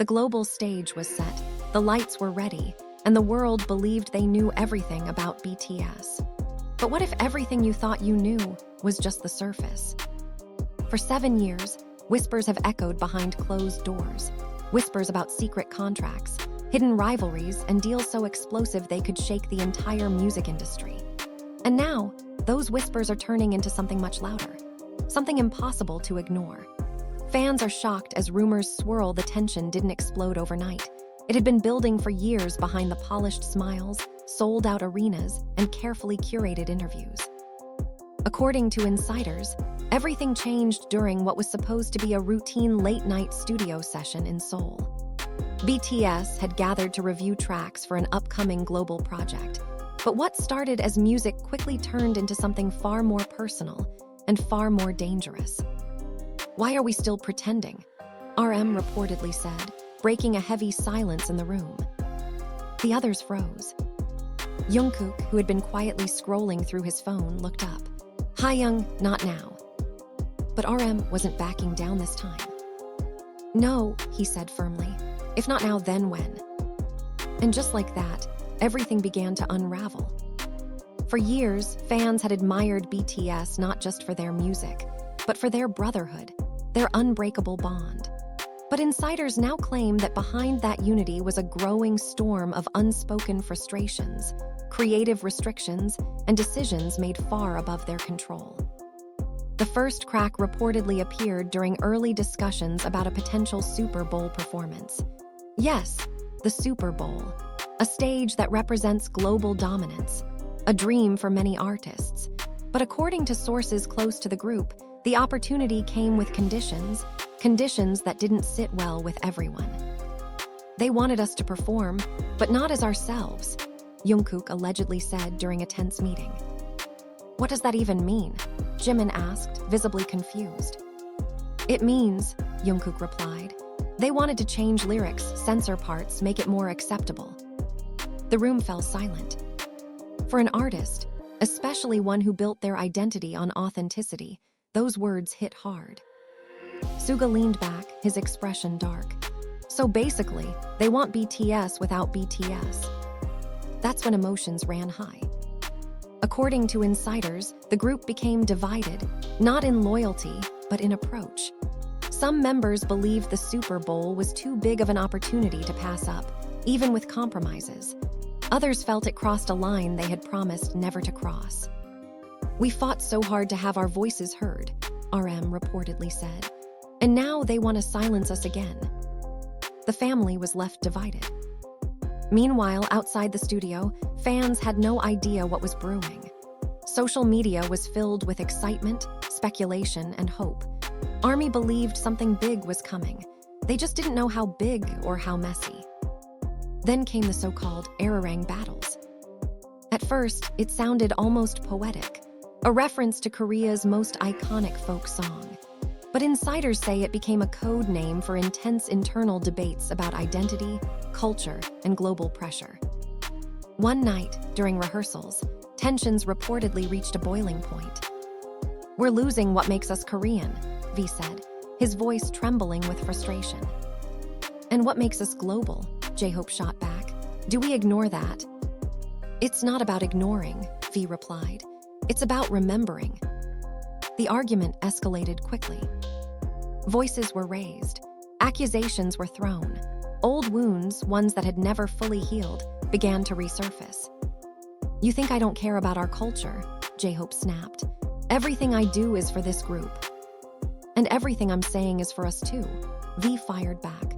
The global stage was set, the lights were ready, and the world believed they knew everything about BTS. But what if everything you thought you knew was just the surface? For 7 years, whispers have echoed behind closed doors. Whispers about secret contracts, hidden rivalries, and deals so explosive they could shake the entire music industry. And now, those whispers are turning into something much louder, something impossible to ignore. Fans are shocked as rumors swirl. The tension didn't explode overnight. It had been building for years behind the polished smiles, sold-out arenas, and carefully curated interviews. According to insiders, everything changed during what was supposed to be a routine late-night studio session in Seoul. BTS had gathered to review tracks for an upcoming global project. But what started as music quickly turned into something far more personal and far more dangerous. "Why are we still pretending?" RM reportedly said, breaking a heavy silence in the room. The others froze. Jung Kook, who had been quietly scrolling through his phone, looked up. "Hi Young, not now." But RM wasn't backing down this time. "No," he said firmly. "If not now, then when?" And just like that, everything began to unravel. For years, fans had admired BTS not just for their music, but for their brotherhood, their unbreakable bond. But insiders now claim that behind that unity was a growing storm of unspoken frustrations, creative restrictions, and decisions made far above their control. The first crack reportedly appeared during early discussions about a potential Super Bowl performance. Yes, the Super Bowl, a stage that represents global dominance, a dream for many artists. But according to sources close to the group, the opportunity came with conditions that didn't sit well with everyone. "They wanted us to perform, but not as ourselves," Jung Kook allegedly said during a tense meeting. "What does that even mean?" Jimin asked, visibly confused. "It means," Jung Kook replied, "they wanted to change lyrics, censor parts, make it more acceptable." The room fell silent. For an artist, especially one who built their identity on authenticity, those words hit hard. Suga leaned back, his expression dark. "So basically, they want BTS without BTS." That's when emotions ran high. According to insiders, the group became divided, not in loyalty, but in approach. Some members believed the Super Bowl was too big of an opportunity to pass up, even with compromises. Others felt it crossed a line they had promised never to cross. "We fought so hard to have our voices heard," RM reportedly said. "And now they want to silence us again." The family was left divided. Meanwhile, outside the studio, fans had no idea what was brewing. Social media was filled with excitement, speculation, and hope. ARMY believed something big was coming. They just didn't know how big or how messy. Then came the so-called Arirang battles. At first, it sounded almost poetic, a reference to Korea's most iconic folk song. But insiders say it became a code name for intense internal debates about identity, culture, and global pressure. One night, during rehearsals, tensions reportedly reached a boiling point. "We're losing what makes us Korean," V said, his voice trembling with frustration. "And what makes us global?" J-Hope shot back. "Do we ignore that?" "It's not about ignoring," V replied. "It's about remembering." The argument escalated quickly. Voices were raised. Accusations were thrown. Old wounds, ones that had never fully healed, began to resurface. "You think I don't care about our culture?" J-Hope snapped. "Everything I do is for this group. And everything I'm saying is for us too," V fired back.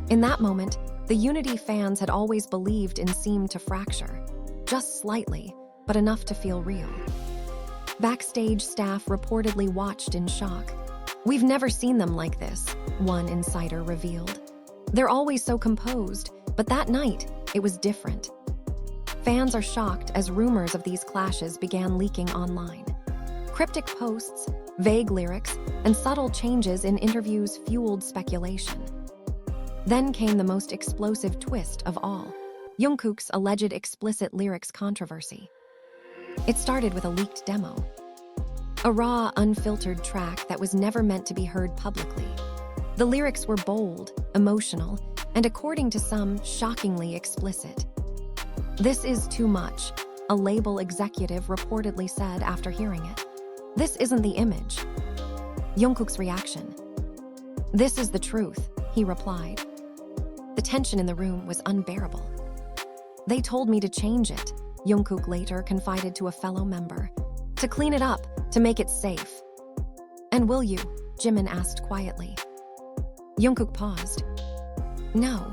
In that moment, the unity fans had always believed in seemed to fracture. Just slightly, but enough to feel real. Backstage staff reportedly watched in shock. "We've never seen them like this," one insider revealed. "They're always so composed, but that night, it was different." Fans are shocked as rumors of these clashes began leaking online. Cryptic posts, vague lyrics, and subtle changes in interviews fueled speculation. Then came the most explosive twist of all, Jung Kook's alleged explicit lyrics controversy. It started with a leaked demo, a raw, unfiltered track that was never meant to be heard publicly. The lyrics were bold, emotional, and according to some, shockingly explicit. "This is too much," a label executive reportedly said after hearing it. "This isn't the image." Jungkook's reaction. "This is the truth," he replied. The tension in the room was unbearable. "They told me to change it," Jungkook later confided to a fellow member. "To clean it up, to make it safe." "And will you?" Jimin asked quietly. Jungkook paused. "No."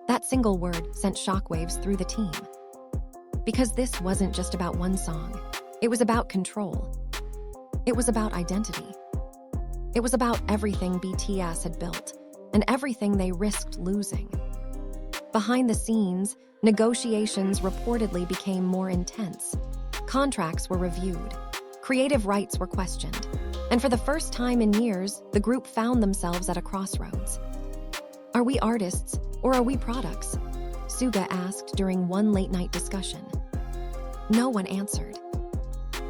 That single word sent shockwaves through the team. Because this wasn't just about one song. It was about control. It was about identity. It was about everything BTS had built, and everything they risked losing. Behind the scenes, negotiations reportedly became more intense. Contracts were reviewed. Creative rights were questioned. And for the first time in years, the group found themselves at a crossroads. "Are we artists, or are we products?" Suga asked during one late-night discussion. No one answered.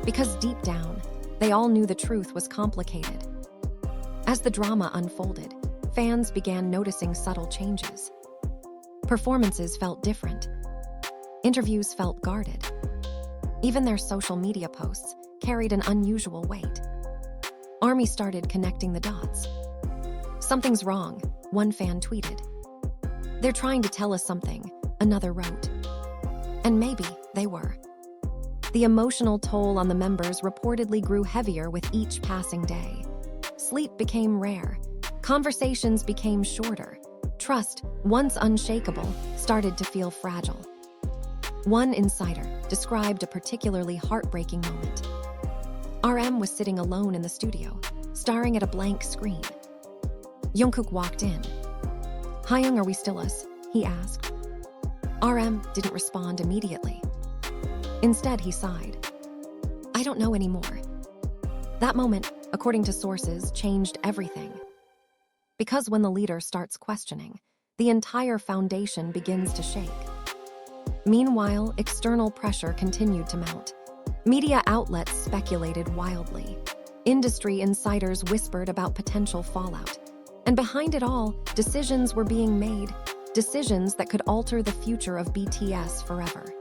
Because deep down, they all knew the truth was complicated. As the drama unfolded, fans began noticing subtle changes. Performances felt different. Interviews felt guarded. Even their social media posts carried an unusual weight. ARMY started connecting the dots. "Something's wrong," one fan tweeted. "They're trying to tell us something," another wrote. And maybe they were. The emotional toll on the members reportedly grew heavier with each passing day. Sleep became rare. Conversations became shorter. Trust, once unshakable, started to feel fragile. One insider described a particularly heartbreaking moment. RM was sitting alone in the studio, staring at a blank screen. Jungkook walked in. "Hyung, are we still us?" he asked. RM didn't respond immediately. Instead, he sighed. "I don't know anymore." That moment, according to sources, changed everything. Because when the leader starts questioning, the entire foundation begins to shake. Meanwhile, external pressure continued to mount. Media outlets speculated wildly. Industry insiders whispered about potential fallout. And behind it all, decisions were being made, decisions that could alter the future of BTS forever.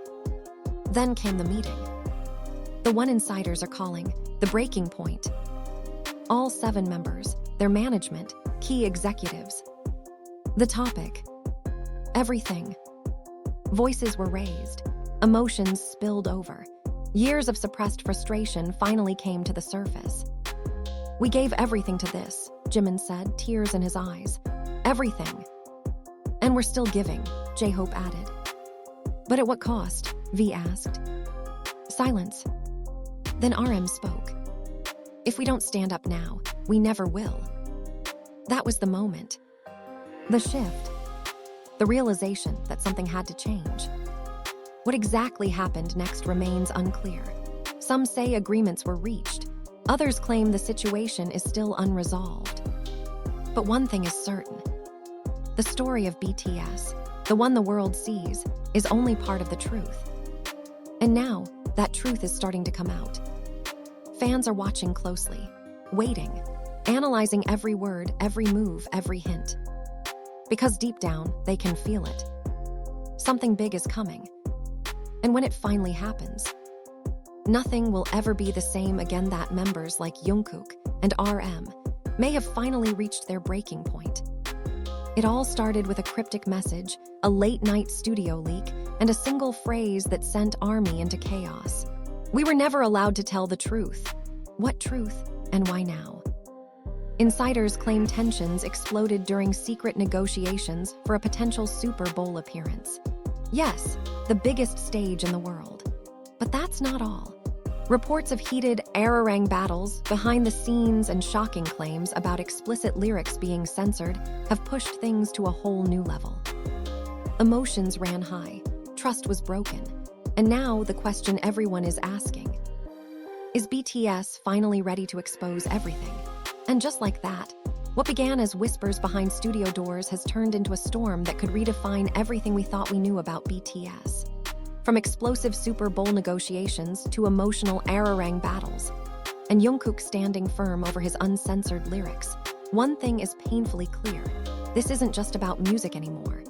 Then came the meeting. The one insiders are calling the breaking point. All 7 members, their management, key executives. The topic: everything. Voices were raised. Emotions spilled over. Years of suppressed frustration finally came to the surface. "We gave everything to this," Jimin said, tears in his eyes. "Everything. And we're still giving," J-Hope added. "But at what cost?" V asked. Silence. Then RM spoke. "If we don't stand up now, we never will." That was the moment. The shift. The realization that something had to change. What exactly happened next remains unclear. Some say agreements were reached. Others claim the situation is still unresolved. But one thing is certain. The story of BTS, the one the world sees, is only part of the truth. And now, that truth is starting to come out. Fans are watching closely, waiting, analyzing every word, every move, every hint. Because deep down, they can feel it. Something big is coming. And when it finally happens, nothing will ever be the same again. That members like Jungkook and RM may have finally reached their breaking point. It all started with a cryptic message, a late-night studio leak, and a single phrase that sent ARMY into chaos. "We were never allowed to tell the truth." What truth, and why now? Insiders claim tensions exploded during secret negotiations for a potential Super Bowl appearance. Yes, the biggest stage in the world. But that's not all. Reports of heated Arirang battles, behind the scenes, and shocking claims about explicit lyrics being censored have pushed things to a whole new level. Emotions ran high, trust was broken, and now the question everyone is asking: is BTS finally ready to expose everything? And just like that, what began as whispers behind studio doors has turned into a storm that could redefine everything we thought we knew about BTS. From explosive Super Bowl negotiations to emotional Arirang battles, and Jungkook standing firm over his uncensored lyrics, One thing is painfully clear. This isn't just about music anymore.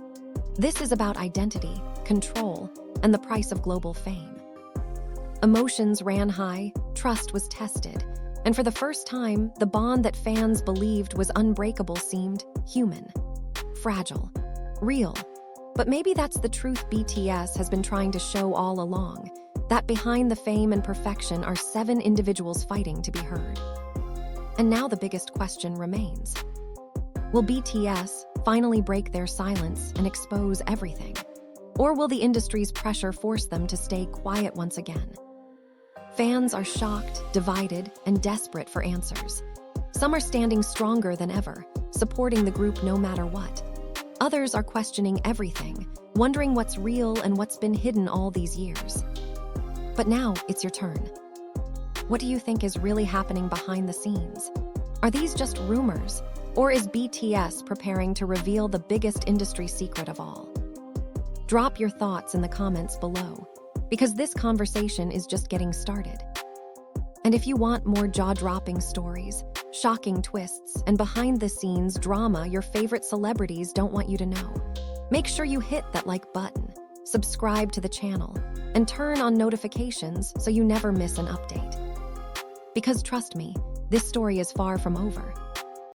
This is about identity, control, and the price of global fame. Emotions ran high, trust was tested, and for the first time, the bond that fans believed was unbreakable seemed human, fragile, real. But maybe that's the truth BTS has been trying to show all along, that behind the fame and perfection are 7 individuals fighting to be heard. And now the biggest question remains. Will BTS finally break their silence and expose everything? Or will the industry's pressure force them to stay quiet once again? Fans are shocked, divided, and desperate for answers. Some are standing stronger than ever, supporting the group no matter what. Others are questioning everything, wondering what's real and what's been hidden all these years. But now it's your turn. What do you think is really happening behind the scenes? Are these just rumors, or is BTS preparing to reveal the biggest industry secret of all? Drop your thoughts in the comments below, because this conversation is just getting started. And if you want more jaw-dropping stories, shocking twists, and behind-the-scenes drama your favorite celebrities don't want you to know, make sure you hit that like button, subscribe to the channel, and turn on notifications so you never miss an update. Because trust me, this story is far from over.